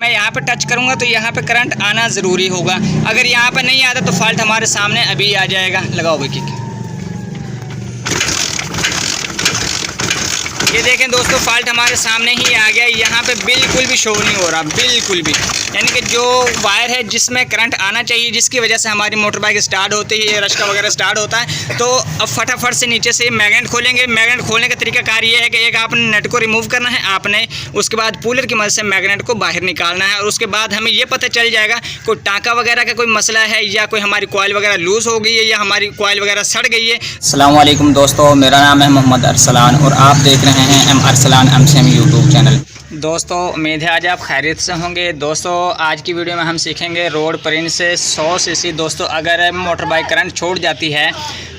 मैं यहाँ पे टच करूँगा तो यहाँ पे करंट आना ज़रूरी होगा। अगर यहाँ पे नहीं आता तो फॉल्ट हमारे सामने अभी आ जाएगा। लगाओ भाई किक। ये देखें दोस्तों, फॉल्ट हमारे सामने ही आ गया। यहाँ पे बिल्कुल भी शो नहीं हो रहा, बिल्कुल भी। यानी कि जो वायर है जिसमें करंट आना चाहिए, जिसकी वजह से हमारी मोटर बाइक स्टार्ट होती है, रश्का वगैरह स्टार्ट होता है, तो अब फटाफट से नीचे से मैग्नेट खोलेंगे। मैग्नेट खोलने का तरीकाकार ये है कि एक आपने नेट को रिमूव करना है आपने, उसके बाद पुलर की मदद से मैग्नेट को बाहर निकालना है और उसके बाद हमें ये पता चल जाएगा कोई टाँका वगैरह का कोई मसला है या कोई हमारी कॉइल वगैरह लूज़ हो गई है या हमारी कॉइल वगैरह सड़ गई है। अस्सलाम वालेकुम दोस्तों, मेरा नाम है मोहम्मद अरसलान और आप देख रहे हैं M Arsalan MCM YouTube channel. दोस्तों उम्मीद है आज आप खैरियत से होंगे। दोस्तों आज की वीडियो में हम सीखेंगे रोड प्रिंट से 100 सीसी। दोस्तों अगर मोटर बाइक करंट छोड़ जाती है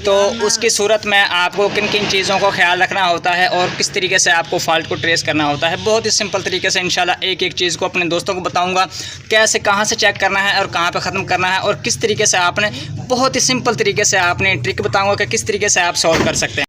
तो उसकी सूरत में आपको किन किन चीज़ों को ख्याल रखना होता है और किस तरीके से आपको फॉल्ट को ट्रेस करना होता है। बहुत ही सिंपल तरीके से इंशाल्लाह एक एक चीज़ को अपने दोस्तों को बताऊंगा, कैसे कहाँ से चेक करना है और कहाँ पे ख़त्म करना है और किस तरीके से आपने, बहुत ही सिंपल तरीके से आपने ट्रिक बताऊँगा कि किस तरीके से आप सॉल्व कर सकते हैं।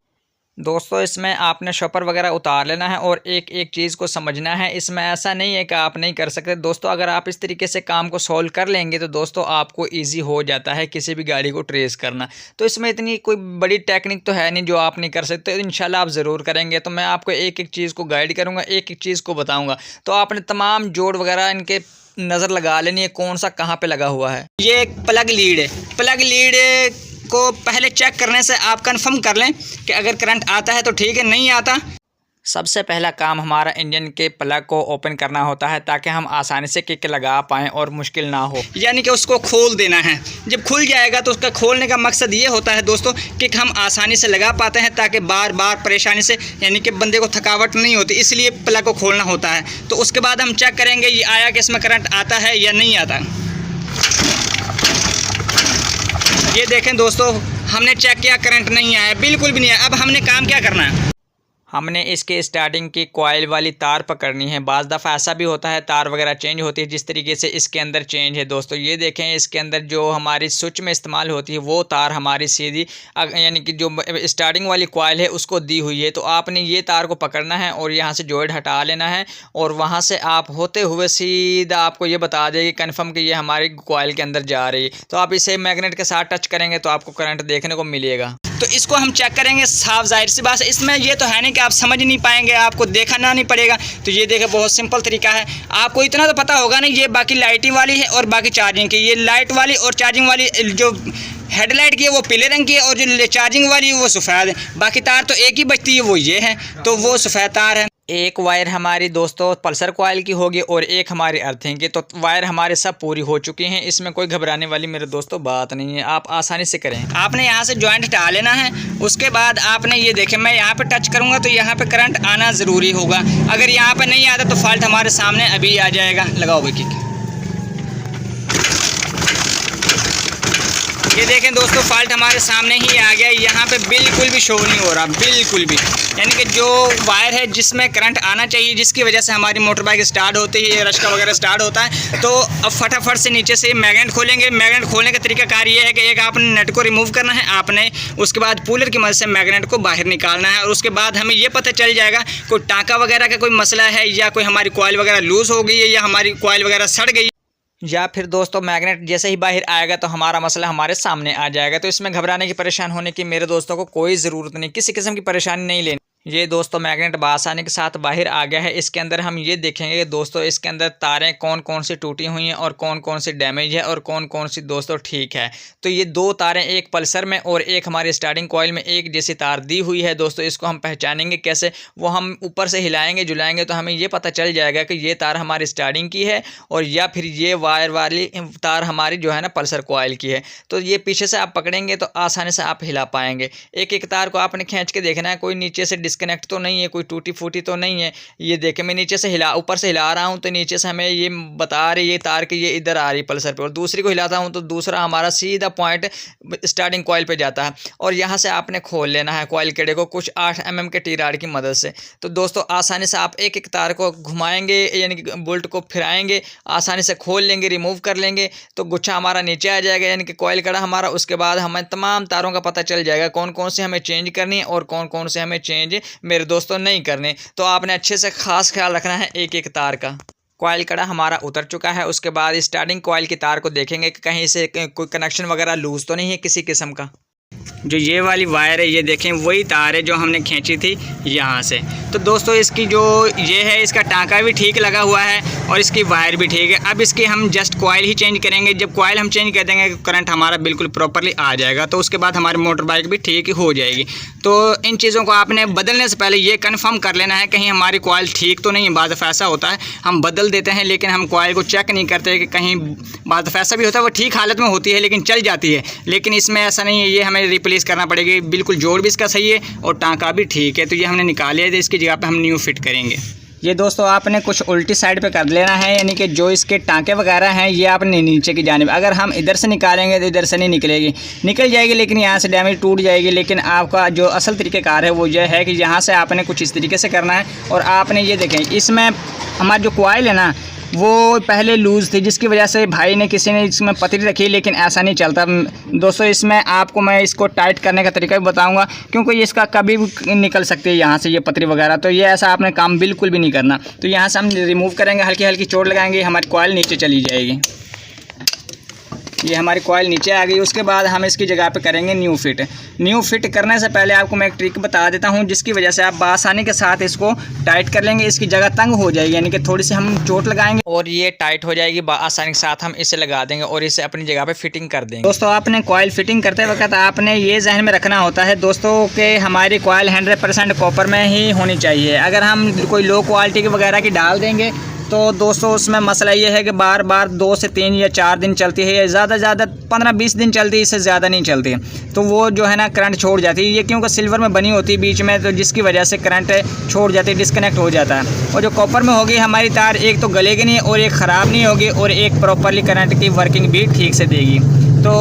दोस्तों इसमें आपने शॉपर वगैरह उतार लेना है और एक एक चीज़ को समझना है। इसमें ऐसा नहीं है कि आप नहीं कर सकते। दोस्तों अगर आप इस तरीके से काम को सॉल्व कर लेंगे तो दोस्तों आपको इजी हो जाता है किसी भी गाड़ी को ट्रेस करना। तो इसमें इतनी कोई बड़ी टेक्निक तो है नहीं जो आप नहीं कर सकते। तो इंशाल्लाह आप ज़रूर करेंगे। तो मैं आपको एक एक चीज़ को गाइड करूँगा, एक एक चीज़ को बताऊँगा। तो आपने तमाम जोड़ वगैरह इनके नज़र लगा लेनी है कौन सा कहाँ पर लगा हुआ है। ये एक प्लग लीड है। प्लग लीड को पहले चेक करने से आप कंफर्म कर लें कि अगर करंट आता है तो ठीक है, नहीं आता सबसे पहला काम हमारा इंजन के प्लग को ओपन करना होता है ताकि हम आसानी से किक लगा पाएँ और मुश्किल ना हो। यानी कि उसको खोल देना है। जब खुल जाएगा तो उसका खोलने का मकसद ये होता है दोस्तों कि हम आसानी से लगा पाते हैं ताकि बार बार परेशानी से, यानी कि बंदे को थकावट नहीं होती, इसलिए प्लग को खोलना होता है। तो उसके बाद हम चेक करेंगे ये आया कि इसमें करंट आता है या नहीं आता। ये देखें दोस्तों, हमने चेक किया, करंट नहीं आया, बिल्कुल भी नहीं आया। अब हमने काम क्या करना है, हमने इसके स्टार्टिंग की कॉइल वाली तार पकड़नी है। बाज़ दफ़ा ऐसा भी होता है तार वगैरह चेंज होती है, जिस तरीके से इसके अंदर चेंज है। दोस्तों ये देखें, इसके अंदर जो हमारी स्विच में इस्तेमाल होती है वो तार हमारी सीधी, यानी कि जो स्टार्टिंग वाली कॉइल है उसको दी हुई है। तो आपने ये तार को पकड़ना है और यहाँ से जॉइंट हटा लेना है और वहाँ से आप होते हुए सीधा आपको ये बता देगी कन्फर्म कि ये हमारी कॉइल के अंदर जा रही है। तो आप इसे मैग्नेट के साथ टच करेंगे तो आपको करंट देखने को मिलेगा। तो इसको हम चेक करेंगे। साफ जाहिर सी बात है, इसमें ये तो है नहीं कि आप समझ नहीं पाएंगे, आपको देखना नहीं पड़ेगा। तो ये देखें, बहुत सिंपल तरीका है। आपको इतना तो पता होगा नहीं, ये बाकी लाइटिंग वाली है और बाकी चार्जिंग की। ये लाइट वाली और चार्जिंग वाली जो हेडलाइट की है वो पीले रंग की है और जो चार्जिंग वाली है वो सफ़ेद है। बाकी तार तो एक ही बचती है, वो ये है, तो वो सफ़ेद तार है। एक वायर हमारी दोस्तों पल्सर कॉइल की होगी और एक हमारी अर्थिंग की। तो वायर हमारे सब पूरी हो चुकी हैं, इसमें कोई घबराने वाली मेरे दोस्तों बात नहीं है, आप आसानी से करें। आपने यहाँ से जॉइंट हटा लेना है। उसके बाद आपने ये देखें, मैं यहाँ पे टच करूँगा तो यहाँ पे करंट आना ज़रूरी होगा। अगर यहाँ पे नहीं आता तो फॉल्ट हमारे सामने अभी आ जाएगा। लगाओ भाई किक। ये देखें दोस्तों, फॉल्ट हमारे सामने ही आ गया। यहाँ पे बिल्कुल भी शो नहीं हो रहा, बिल्कुल भी। यानी कि जो वायर है जिसमें करंट आना चाहिए, जिसकी वजह से हमारी मोटर बाइक स्टार्ट होती है, रश्का वगैरह स्टार्ट होता है, तो अब फटाफट से नीचे से मैग्नेट खोलेंगे। मैग्नेट खोलने का तरीकाकार ये है कि एक आपने नेट को रिमूव करना है आपने, उसके बाद पुलर की मदद से मैग्नेट को बाहर निकालना है और उसके बाद हमें ये पता चल जाएगा कोई टाँका वगैरह का कोई मसला है या कोई हमारी कॉइल वगैरह लूज़ हो गई है या हमारी कॉइल वगैरह सड़ गई, या फिर दोस्तों मैग्नेट जैसे ही बाहर आएगा तो हमारा मसला हमारे सामने आ जाएगा। तो इसमें घबराने की, परेशान होने की मेरे दोस्तों को कोई ज़रूरत नहीं, किसी किस्म की परेशानी नहीं लेनी। ये दोस्तों मैग्नेट बआसानी के साथ बाहर आ गया है। इसके अंदर हम ये देखेंगे कि दोस्तों इसके अंदर तारें कौन कौन सी टूटी हुई हैं और कौन कौन सी डैमेज है और कौन कौन सी दोस्तों ठीक है। तो ये दो तारें, एक पल्सर में और एक हमारी स्टार्टिंग कॉइल में एक जैसी तार दी हुई है। दोस्तों इसको हम पहचानेंगे कैसे, वो हम ऊपर से हिलाएंगे जुलाएंगे तो हमें ये पता चल जाएगा कि ये तार हमारी स्टार्टिंग की है और या फिर ये वायर वाली तार हमारी जो है ना पल्सर कॉइल की है। तो ये पीछे से आप पकड़ेंगे तो आसानी से आप हिला पाएंगे। एक एक तार को आपने खींच के देखना है, कोई नीचे से डिस्कनेक्ट तो नहीं है, कोई टूटी फूटी तो नहीं है। ये देखें, मैं नीचे से ऊपर से हिला रहा हूं तो नीचे से हमें ये बता रही, ये तार की ये इधर आ रही पल्सर पे, और दूसरी को हिलाता हूं तो दूसरा हमारा सीधा पॉइंट स्टार्टिंग कॉइल पे जाता है। और यहाँ से आपने खोल लेना है कॉइल केड़े को कुछ 8 mm के टी-रॉड की मदद से। तो दोस्तों आसानी से आप एक एक तार को घुमाएंगे, यानी कि बोल्ट को फिराएंगे, आसानी से खोल लेंगे, रिमूव कर लेंगे तो गुच्छा हमारा नीचे आ जाएगा, यानी कि कॉइल कड़ा हमारा। उसके बाद हमें तमाम तारों का पता चल जाएगा कौन कौन से हमें चेंज करनी है और कौन कौन से हमें चेंज मेरे दोस्तों नहीं करने। तो आपने अच्छे से खास ख्याल रखना है एक एक तार का। कॉइल कड़ा हमारा उतर चुका है। उसके बाद स्टार्टिंग कॉइल की तार को देखेंगे कि कहीं से कोई कनेक्शन वगैरह लूज़ तो नहीं है किसी किस्म का। जो ये वाली वायर है ये देखें वही तार है जो हमने खींची थी यहाँ से। तो दोस्तों इसकी जो ये है इसका टांका भी ठीक लगा हुआ है और इसकी वायर भी ठीक है। अब इसकी हम जस्ट कॉइल ही चेंज करेंगे। जब कॉइल हम चेंज कर देंगे करंट हमारा बिल्कुल प्रॉपरली आ जाएगा, तो उसके बाद हमारी मोटर बाइक भी ठीक हो जाएगी। तो इन चीज़ों को आपने बदलने से पहले ये कन्फर्म कर लेना है कहीं हमारी कॉइल ठीक तो नहीं है। बाद दफ़ा ऐसा होता है हम बदल देते हैं लेकिन हम कॉइल को चेक नहीं करते कि कहीं बाद दफ़ा ऐसा भी होता है वो ठीक हालत में होती है लेकिन चल जाती है, लेकिन इसमें ऐसा नहीं है। ये हमें रिप्लेस करना पड़ेगी। बिल्कुल जोड़ भी इसका सही है और टांका भी ठीक है। तो ये हमने निकाल लिया, तो इसकी जगह पे हम न्यू फिट करेंगे। ये दोस्तों आपने कुछ उल्टी साइड पे कर लेना है, यानी कि जो इसके टांके वगैरह हैं ये आपने नीचे की जानिब, अगर हम इधर से निकालेंगे तो इधर से नहीं निकलेगी, निकल जाएगी लेकिन यहाँ से डैमेज टूट जाएगी। लेकिन आपका जो असल तरीक़ेकार है वो ये है कि यहाँ से आपने कुछ इस तरीके से करना है। और आपने ये देखें इसमें हमारी जो कॉइल है ना वो पहले लूज़ थी, जिसकी वजह से भाई ने किसी ने इसमें पतरी रखी, लेकिन ऐसा नहीं चलता दोस्तों। इसमें आपको मैं इसको टाइट करने का तरीका भी बताऊंगा, क्योंकि ये इसका कभी भी निकल सकती है यहाँ से ये पतरी वगैरह। तो ये ऐसा आपने काम बिल्कुल भी नहीं करना। तो यहाँ से हम रिमूव करेंगे, हल्की हल्की चोट लगाएंगे, हमारी कॉइल नीचे चली जाएगी। ये हमारी कॉइल नीचे आ गई। उसके बाद हम इसकी जगह पे करेंगे न्यू फिट। न्यू फिट करने से पहले आपको मैं एक ट्रिक बता देता हूँ, जिसकी वजह से आप बआसानी के साथ इसको टाइट कर लेंगे। इसकी जगह तंग हो जाएगी, यानी कि थोड़ी सी हम चोट लगाएंगे और ये टाइट हो जाएगी। बआसानी के साथ हम इसे लगा देंगे और इसे अपनी जगह पे फिटिंग कर देंगे। दोस्तों आपने कॉइल फिटिंग करते वक्त आपने ये जहन में रखना होता है दोस्तों कि हमारी कॉइल 100% कॉपर में ही होनी चाहिए। अगर हम कोई लो क्वालिटी की वगैरह की डाल देंगे तो दोस्तों उसमें मसला ये है कि बार बार 2 से 3 या 4 दिन चलती है, या ज़्यादा से ज़्यादा 15-20 दिन चलती है, इससे ज़्यादा नहीं चलती। तो वो जो है ना करंट छोड़ जाती है। ये क्योंकि सिल्वर में बनी होती है बीच में, तो जिसकी वजह से करंट छोड़ जाती है, डिस्कनेक्ट हो जाता है। और जो कॉपर में होगी हमारी तार, एक तो गलेगी नहीं और एक ख़राब नहीं होगी और एक प्रॉपरली करंट की वर्किंग भी ठीक से देगी। तो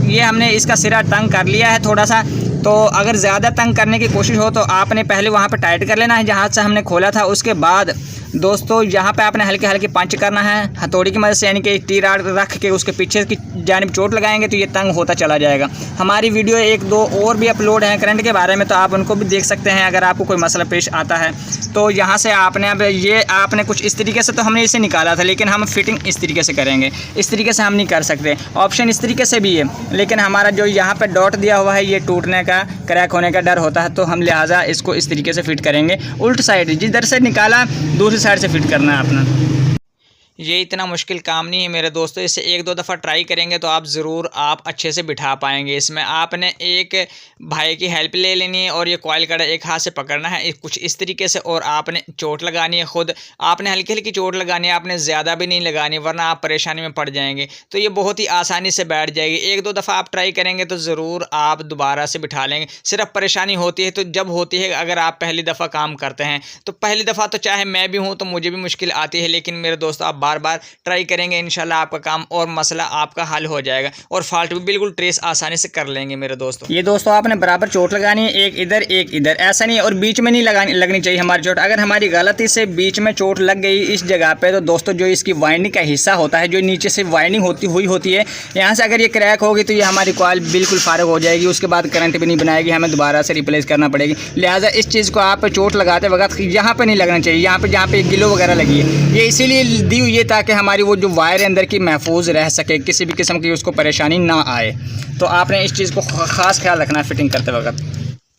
ये हमने इसका सिरा तंग कर लिया है थोड़ा सा। तो अगर ज़्यादा तंग करने की कोशिश हो तो आपने पहले वहाँ पर टाइट कर लेना है जहाँ से हमने खोला था। उसके बाद दोस्तों यहाँ पे आपने हल्के हल्के पंच करना है हथौड़ी की मदद से, यानी कि टी राड रख के उसके पीछे की जानिब चोट लगाएंगे तो ये तंग होता चला जाएगा। हमारी वीडियो 1-2 और भी अपलोड हैं करंट के बारे में, तो आप उनको भी देख सकते हैं अगर आपको कोई मसला पेश आता है। तो यहाँ से आपने अब ये आपने कुछ इस तरीके से, तो हमने इसे निकाला था लेकिन हम फिटिंग इस तरीके से करेंगे। इस तरीके से हम नहीं कर सकते, ऑप्शन इस तरीके से भी है, लेकिन हमारा जो यहाँ पर डॉट दिया हुआ है ये टूटने का, क्रैक होने का डर होता है, तो हम लिहाजा इसको इस तरीके से फिट करेंगे। उल्ट साइड जिधर से निकाला दूसरी साइड से फिट करना है अपना। ये इतना मुश्किल काम नहीं है मेरे दोस्तों, इसे 1-2 दफ़ा ट्राई करेंगे तो आप ज़रूर आप अच्छे से बिठा पाएंगे। इसमें आपने एक भाई की हेल्प ले लेनी है और ये कॉइल कड़ा एक हाथ से पकड़ना है कुछ इस तरीके से, और आपने चोट लगानी है खुद। आपने हल्की हल्की चोट लगानी है, आपने ज़्यादा भी नहीं लगानी, वरना आप परेशानी में पड़ जाएंगे। तो ये बहुत ही आसानी से बैठ जाएगी। 1-2 दफ़ा आप ट्राई करेंगे तो ज़रूर आप दोबारा से बिठा लेंगे। सिर्फ परेशानी होती है तो जब होती है अगर आप पहली दफ़ा काम करते हैं, तो पहली दफ़ा तो चाहे मैं भी हूँ तो मुझे भी मुश्किल आती है, लेकिन मेरे दोस्तों आप बार बार ट्राई करेंगे इंशाल्लाह आपका काम और मसला आपका हल हो जाएगा और फॉल्ट भी बिल्कुल ट्रेस आसानी से कर लेंगे मेरे दोस्तों। ये दोस्तों आपने बराबर चोट लगानी है, एक इधर एक इधर, ऐसा नहीं, और बीच में नहीं लगनी चाहिए हमारी चोट। अगर हमारी गलती से बीच में चोट लग गई इस जगह पे, तो दोस्तों जो इसकी वाइंडिंग का हिस्सा होता है, जो नीचे से वाइंडिंग होती है, यहाँ से अगर ये क्रैक होगी तो ये हमारी कॉइल बिल्कुल फारग हो जाएगी। उसके बाद करंट भी नहीं बनाएगी, हमें दोबारा से रिप्लेस करना पड़ेगी। लिहाजा इस चीज़ को आप चोट लगाते वक्त यहाँ पर नहीं लगना चाहिए, यहाँ पर जहाँ पे गिलो वगैरह लगी है, ये इसीलिए दी हुई है ताकि हमारी वो जो वायर अंदर की महफूज रह सके, किसी भी किस्म की उसको परेशानी ना आए। तो आपने इस चीज़ को ख़ास ख्याल रखना है फिटिंग करते वक्त।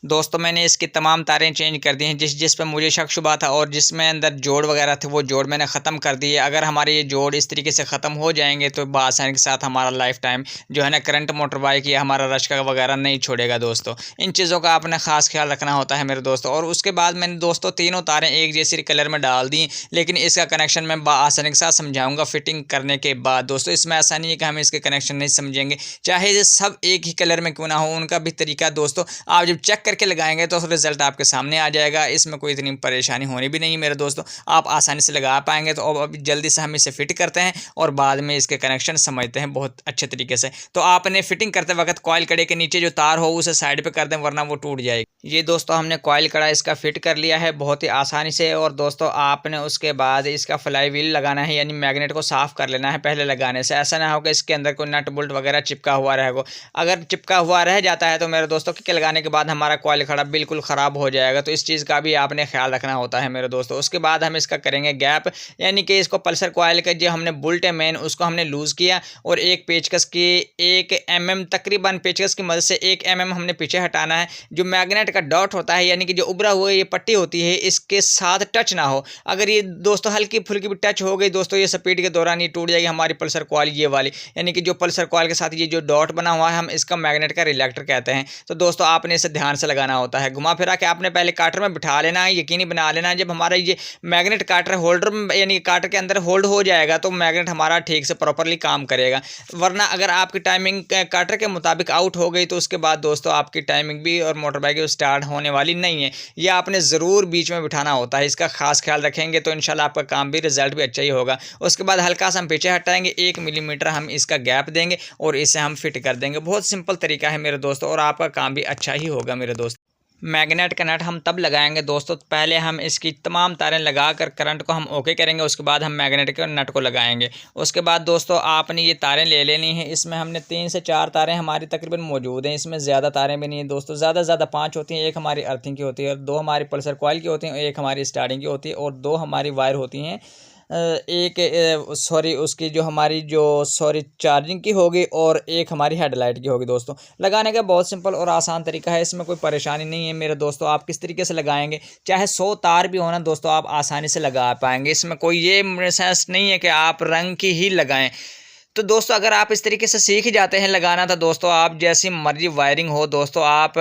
दोस्तों मैंने इसकी तमाम तारें चेंज कर दी हैं जिस पे मुझे शक शुबा था, और जिसमें अंदर जोड़ वगैरह थे वो जोड़ मैंने ख़त्म कर दिए। अगर हमारे ये जोड़ इस तरीके से ख़त्म हो जाएंगे तो बआसानी के साथ हमारा लाइफ टाइम जो है ना करंट मोटर बाइक या हमारा रश्का वगैरह नहीं छोड़ेगा दोस्तों। इन चीज़ों का आपने ख़ास ख्याल रखना होता है मेरे दोस्तों। और उसके बाद मैंने दोस्तों तीनों तारें एक जैसी कलर में डाल दी, लेकिन इसका कनेक्शन मैं बआसानी के साथ समझाऊँगा फिटिंग करने के बाद। दोस्तों इसमें ऐसा नहीं है कि हम इसके कनेक्शन नहीं समझेंगे, चाहे ये सब एक ही कलर में क्यों ना हो, उनका भी तरीका दोस्तों आप जब चेक करके लगाएंगे तो रिजल्ट आपके सामने आ जाएगा। इसमें कोई इतनी परेशानी होनी भी नहीं मेरे दोस्तों, आप आसानी से लगा पाएंगे। तो अब जल्दी से हम इसे फिट करते हैं और बाद में इसके कनेक्शन समझते हैं बहुत अच्छे तरीके से। तो आपने फिटिंग करते वक्त कॉइल कड़े के नीचे जो तार हो उसे साइड पे कर दें, वरना वो टूट जाएगी। ये दोस्तों हमने कॉइल कड़ा इसका फिट कर लिया है बहुत ही आसानी से। और दोस्तों आपने उसके बाद इसका फ्लाई व्हील लगाना है, यानी मैग्नेट को साफ़ कर लेना है पहले लगाने से। ऐसा ना हो कि इसके अंदर कोई नट बोल्ट वगैरह चिपका हुआ रहेगा। अगर चिपका हुआ रह जाता है तो मेरे दोस्तों किक लगाने के बाद हमारा कॉइल कड़ा बिल्कुल ख़राब हो जाएगा। तो इस चीज़ का भी आपने ख्याल रखना होता है मेरे दोस्तों। उसके बाद हम इसका करेंगे गैप, यानी कि इसको पल्सर कॉइल का जो हमने बुल्ट है मेन उसको हमने लूज़ किया और एक पेचकस की 1 mm तकरीबन पेचकस की मदद से 1 mm हमने पीछे हटाना है। जो मैग्नेट का डॉट होता है, यानी कि जो उभरा हुआ ये पट्टी होती है, इसके साथ टच ना हो। अगर ये दोस्तों हल्की फुल्की भी टच हो गई दोस्तों, ये स्पीड के दौरान ये टूट जाएगी हमारी पल्सर कॉइल ये वाली। यानी कि जो पल्सर कॉइल के साथ ये जो डॉट बना हुआ है हम इसका मैग्नेट का रिलेक्टर कहते हैं। तो दोस्तों आपने इसे ध्यान से लगाना होता है। घुमा फिरा के आपने पहले काटर में बिठा लेना है, यकीनी बना लेना है। जब हमारा ये मैग्नेट काटर होल्डर में यानी काटर के अंदर होल्ड हो जाएगा तो मैग्नेट हमारा ठीक से प्रॉपरली काम करेगा। वरना अगर आपकी टाइमिंग काटर के मुताबिक आउट हो गई तो उसके बाद दोस्तों आपकी टाइमिंग भी और मोटर बाइक स्टार्ट होने वाली नहीं है। ये आपने ज़रूर बीच में बिठाना होता है, इसका खास ख्याल रखेंगे तो इंशाल्लाह आपका काम भी रिजल्ट भी अच्छा ही होगा। उसके बाद हल्का सा हम पीछे हटाएंगे, 1 मिलीमीटर हम इसका गैप देंगे और इसे हम फिट कर देंगे। बहुत सिंपल तरीका है मेरे दोस्तों और आपका काम भी अच्छा ही होगा मेरे दोस्त। मैग्नेट का नट हम तब लगाएंगे दोस्तों, पहले हम इसकी तमाम तारें लगाकर करंट को हम ओके करेंगे, उसके बाद हम मैग्नेट के नट को लगाएंगे। उसके बाद दोस्तों आपने ये तारें ले लेनी है। इसमें हमने 3 से 4 तारें हमारी तकरीबन मौजूद हैं, इसमें ज़्यादा तारें भी नहीं हैं दोस्तों, ज़्यादा से ज़्यादा 5 होती हैं। 1 हमारी अर्थिंग की होती है और 2 हमारी पल्सर कॉइल की होती हैं, 1 हमारी स्टार्टिंग की होती है और 2 हमारी वायर होती हैं। उसकी जो हमारी चार्जिंग की होगी और 1 हमारी हेडलाइट की होगी दोस्तों। लगाने का बहुत सिंपल और आसान तरीका है, इसमें कोई परेशानी नहीं है मेरे दोस्तों। आप किस तरीके से लगाएंगे, चाहे 100 तार भी होना दोस्तों आप आसानी से लगा पाएंगे। इसमें कोई ये सेंस नहीं है कि आप रंग की ही लगाएं। तो दोस्तों अगर आप इस तरीके से सीख ही जाते हैं लगाना तो दोस्तों आप जैसी मर्जी वायरिंग हो दोस्तों आप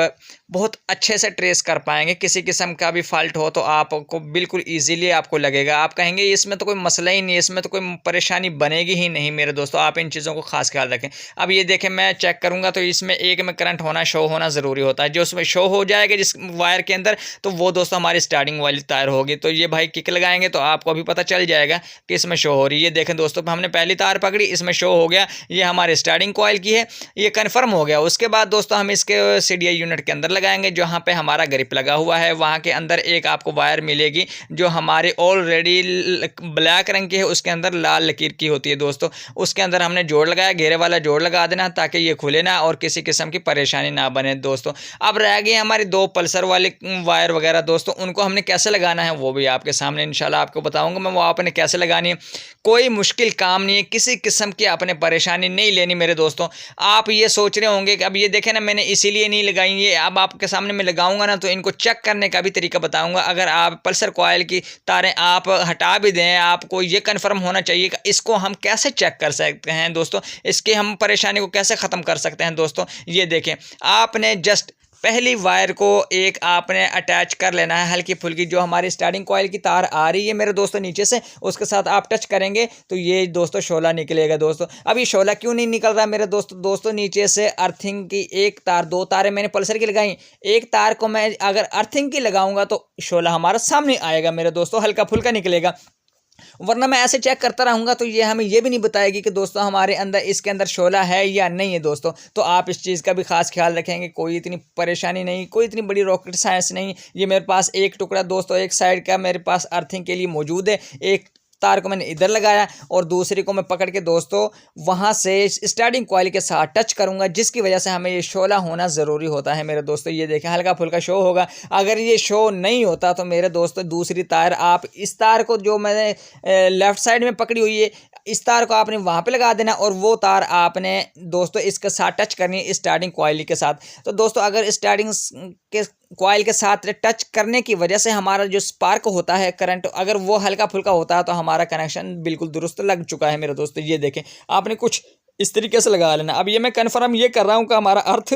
बहुत अच्छे से ट्रेस कर पाएंगे। किसी किस्म का भी फॉल्ट हो तो आपको बिल्कुल इजीली आपको लगेगा, आप कहेंगे इसमें तो कोई मसला ही नहीं है, इसमें तो कोई परेशानी बनेगी ही नहीं मेरे दोस्तों। आप इन चीज़ों को खास ख्याल रखें। अब ये देखें मैं चेक करूँगा तो इसमें 1 में करंट होना शो होना ज़रूरी होता है। जो उसमें शो हो जाएगा जिस वायर के अंदर तो वो दोस्तों हमारी स्टार्टिंग वाली तार होगी। तो ये भाई किक लगाएंगे तो आपको अभी पता चल जाएगा कि इसमें शो हो रही है। ये देखें दोस्तों हमने पहली तार पकड़ी, इसमें शो हो गया, ये हमारे स्टार्टिंग कॉइल की है, ये कन्फर्म हो गया। उसके बाद दोस्तों हम इसके CDI यूनिट के अंदर लगाएंगे, जहाँ पे हमारा ग्रिप लगा हुआ है वहाँ के अंदर एक आपको वायर मिलेगी जो हमारे ऑलरेडी ब्लैक रंग की है, उसके अंदर लाल लकीर की होती है दोस्तों। उसके अंदर हमने जोड़ लगाया, घेरे वाला जोड़ लगा देना ताकि ये खुले ना और किसी किस्म की परेशानी ना बने दोस्तों। अब रह गई हमारी 2 पल्सर वाली वायर वगैरह दोस्तों, उनको हमने कैसे लगाना है वो भी आपके सामने इंशाल्लाह आपको बताऊंगा मैं, वो आपने कैसे लगानी है। कोई मुश्किल काम नहीं है, किसी किस्म की आपने परेशानी नहीं लेनी मेरे दोस्तों। आप ये सोच रहे होंगे कि अब ये देखें ना मैंने इसीलिए नहीं लगाई, ये अब आपके सामने मैं लगाऊंगा ना तो इनको चेक करने का भी तरीका बताऊंगा। अगर आप पल्सर कॉइल की तारें आप हटा भी दें, आपको ये कन्फर्म होना चाहिए कि इसको हम कैसे चेक कर सकते हैं दोस्तों, इसकी हम परेशानी को कैसे ख़त्म कर सकते हैं दोस्तों। ये देखें आपने जस्ट पहली वायर को एक आपने अटैच कर लेना है, हल्की फुल्की जो हमारी स्टार्टिंग कॉइल की तार आ रही है मेरे दोस्तों नीचे से, उसके साथ आप टच करेंगे तो ये दोस्तों शोला निकलेगा दोस्तों। अब ये शोला क्यों नहीं निकल रहा है मेरे दोस्तों नीचे से अर्थिंग की एक तार, 2 तारें मैंने पल्सर की लगाई, एक तार को मैं अगर अर्थिंग की लगाऊंगा तो शोला हमारा सामने आएगा मेरे दोस्तों, हल्का फुल्का निकलेगा। वरना मैं ऐसे चेक करता रहूँगा तो ये हमें ये भी नहीं बताएगी कि दोस्तों हमारे अंदर इसके अंदर शोला है या नहीं है दोस्तों। तो आप इस चीज़ का भी खास ख्याल रखेंगे, कोई इतनी परेशानी नहीं, कोई इतनी बड़ी रॉकेट साइंस नहीं। ये मेरे पास एक टुकड़ा दोस्तों एक साइड का मेरे पास अर्थिंग के लिए मौजूद है, एक तार को मैंने इधर लगाया और दूसरी को मैं पकड़ के दोस्तों वहाँ से स्टार्टिंग कॉइल के साथ टच करूँगा, जिसकी वजह से हमें ये शोला होना ज़रूरी होता है मेरे दोस्तों। ये देखें हल्का फुल्का शो होगा, अगर ये शो नहीं होता तो मेरे दोस्तों दूसरी तार आप इस तार को जो मैंने लेफ़्ट साइड में पकड़ी हुई है इस तार को आपने वहाँ पे लगा देना और वो तार आपने दोस्तों इसके साथ टच करनी है स्टार्टिंग कॉइल के साथ। तो दोस्तों अगर स्टार्टिंग के कॉइल के साथ टच करने की वजह से हमारा जो स्पार्क होता है करंट, अगर वो हल्का फुल्का होता है तो हमारा कनेक्शन बिल्कुल दुरुस्त लग चुका है मेरे दोस्तों। ये देखें आपने कुछ इस तरीके से लगा लेना। अब ये मैं कन्फर्म ये कर रहा हूँ कि हमारा अर्थ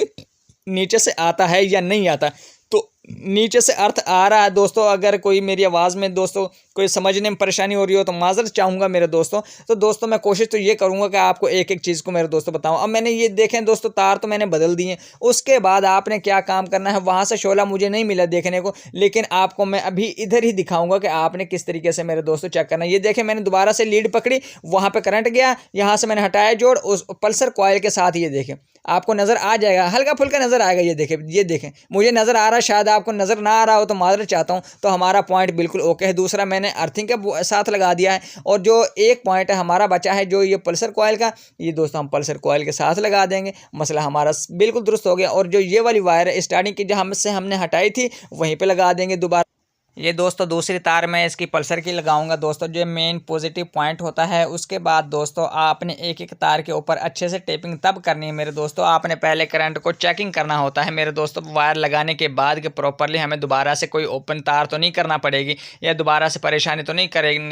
नीचे से आता है या नहीं आता। तो नीचे से अर्थ आ रहा है दोस्तों, अगर कोई मेरी आवाज़ में दोस्तों कोई समझने में परेशानी हो रही हो तो माजरत चाहूँगा मेरे दोस्तों। तो दोस्तों मैं कोशिश तो ये करूँगा कि आपको एक एक चीज़ को मेरे दोस्तों बताऊँ। अब मैंने ये देखें दोस्तों तार तो मैंने बदल दी है, उसके बाद आपने क्या काम करना है, वहाँ से शोला मुझे नहीं मिला देखने को, लेकिन आपको मैं अभी इधर ही दिखाऊँगा कि आपने किस तरीके से मेरे दोस्तों चेक करना है। ये देखें मैंने दोबारा से लीड पकड़ी, वहाँ पर करंट गया, यहाँ से मैंने हटाया जोड़ उस पल्सर कॉइल के साथ। ये देखें आपको नज़र आ जाएगा, हल्का फुल्का नज़र आएगा। ये देखें, मुझे नज़र आ रहा है, शायद आपको नज़र ना आ रहा हो तो माजरत चाहता हूँ। तो हमारा पॉइंट बिल्कुल ओके है। दूसरा मैंने अर्थिंग के साथ लगा दिया है, और जो एक पॉइंट है हमारा बचा है जो ये पल्सर कॉइल का, ये दोस्तों हम पल्सर कॉइल के साथ लगा देंगे, मसला हमारा बिल्कुल दुरुस्त हो गया। और जो ये वाली वायर है स्टार्टिंग की जो हमने हटाई थी वहीं पे लगा देंगे दोबारा। ये दोस्तों दूसरी तार मैं इसकी पल्सर की लगाऊंगा दोस्तों, जो मेन पॉजिटिव पॉइंट होता है। उसके बाद दोस्तों आपने एक एक तार के ऊपर अच्छे से टेपिंग तब करनी है मेरे दोस्तों। आपने पहले करंट को चेकिंग करना होता है मेरे दोस्तों, वायर लगाने के बाद कि प्रॉपरली हमें दोबारा से कोई ओपन तार तो नहीं करना पड़ेगी, या दोबारा से परेशानी तो नहीं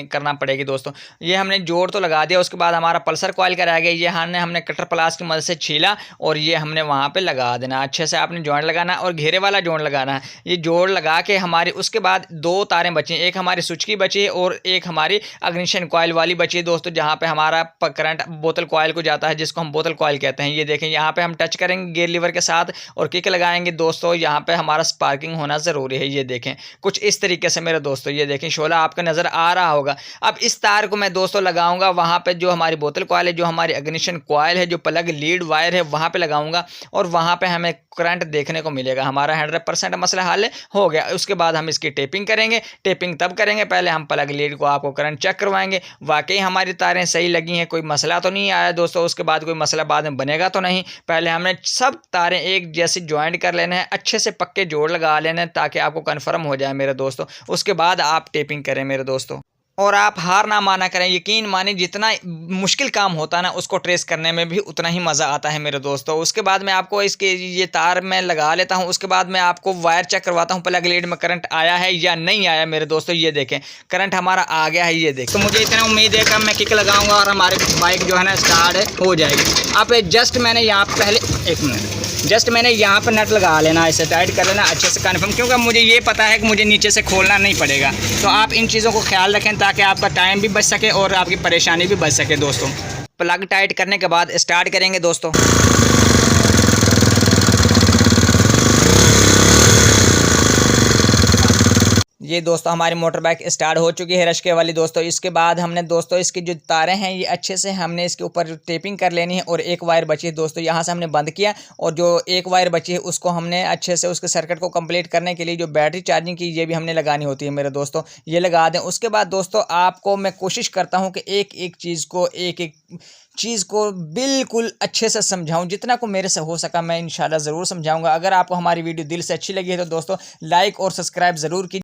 करना पड़ेगी दोस्तों। ये हमने जोड़ तो लगा दिया। उसके बाद हमारा पल्सर कॉइल का रह गया, ये हमने कटर प्लास की मदद से छीला और ये हमने वहाँ पर लगा देना। अच्छे से आपने जॉइंट लगाना और घेरे वाला जॉइंट लगाना है। ये जोड़ लगा के हमारी उसके बाद दो तारें बची, एक हमारी स्विच की बची है और एक हमारी अग्निशन कॉइल वाली बची है दोस्तों, जहां पे हमारा करंट बोतल कॉइल को जाता है, जिसको हम बोतल कॉइल कहते हैं। ये देखें, यहाँ पे हम टच करेंगे गियर लीवर के साथ और किक लगाएंगे दोस्तों। यहाँ पे हमारा स्पार्किंग होना ज़रूरी है। ये देखें कुछ इस तरीके से मेरे दोस्तों, ये देखें शोला आपका नज़र आ रहा होगा। अब इस तार को मैं दोस्तों लगाऊंगा वहाँ पे जो हमारी बोतल कॉइल है, जो हमारी अग्निशन कॉइल है, जो प्लग लीड वायर है, वहाँ पे लगाऊंगा और वहाँ पे हमें करंट देखने को मिलेगा। हमारा 100% मसला हल हो गया। उसके बाद हम इसकी टेपिंग करेंगे। टेपिंग तब करेंगे, पहले हम प्लग लीड को आपको करंट चेक करवाएंगे, वाकई हमारी तारें सही लगी हैं, कोई मसला तो नहीं आया दोस्तों। उसके बाद कोई मसला बाद में बनेगा तो नहीं। पहले हमने सब तारें एक जैसे ज्वाइंट कर लेना है, अच्छे से पक्के जोड़ लगा लेना है ताकि आपको कन्फर्म हो जाए मेरे दोस्तों। उसके बाद आप टेपिंग करें मेरे दोस्तों। और आप हार ना माना करें, यकीन माने जितना मुश्किल काम होता है ना उसको ट्रेस करने में भी उतना ही मज़ा आता है मेरे दोस्तों। उसके बाद मैं आपको इसके ये तार मैं लगा लेता हूं। उसके बाद मैं आपको वायर चेक करवाता हूं प्लग लीड में करंट आया है या नहीं आया मेरे दोस्तों। ये देखें करंट हमारा आ गया है। ये देखें, तो मुझे इतना उम्मीद है कि मैं किक लगाऊंगा और हमारी बाइक जो है ना स्टार्ट हो जाएगी। अब जस्ट मैंने यहाँ पहले एक मिनट जस्ट मैंने यहाँ पर नट लगा लेना, इसे टाइट कर लेना अच्छे से कन्फर्म, क्योंकि मुझे ये पता है कि मुझे नीचे से खोलना नहीं पड़ेगा। तो आप इन चीज़ों को ख्याल रखें ताकि आपका टाइम भी बच सके और आपकी परेशानी भी बच सके दोस्तों। प्लग टाइट करने के बाद स्टार्ट करेंगे दोस्तों। ये दोस्तों हमारी मोटर बाइक स्टार्ट हो चुकी है रश्के वाली दोस्तों। इसके बाद हमने दोस्तों इसकी जो तारें हैं ये अच्छे से हमने इसके ऊपर टेपिंग कर लेनी है। और एक वायर बची है दोस्तों, यहाँ से हमने बंद किया और जो एक वायर बची है उसको हमने अच्छे से उसके सर्किट को कंप्लीट करने के लिए जो बैटरी चार्जिंग की ये भी हमने लगानी होती है मेरे दोस्तों, ये लगा दें। उसके बाद दोस्तों आपको मैं कोशिश करता हूँ कि एक एक चीज़ को बिल्कुल अच्छे से समझाऊं, जितना को मेरे से हो सका मैं इंशाल्लाह ज़रूर समझाऊंगा। अगर आपको हमारी वीडियो दिल से अच्छी लगी है तो दोस्तों लाइक और सब्सक्राइब ज़रूर कीजिए।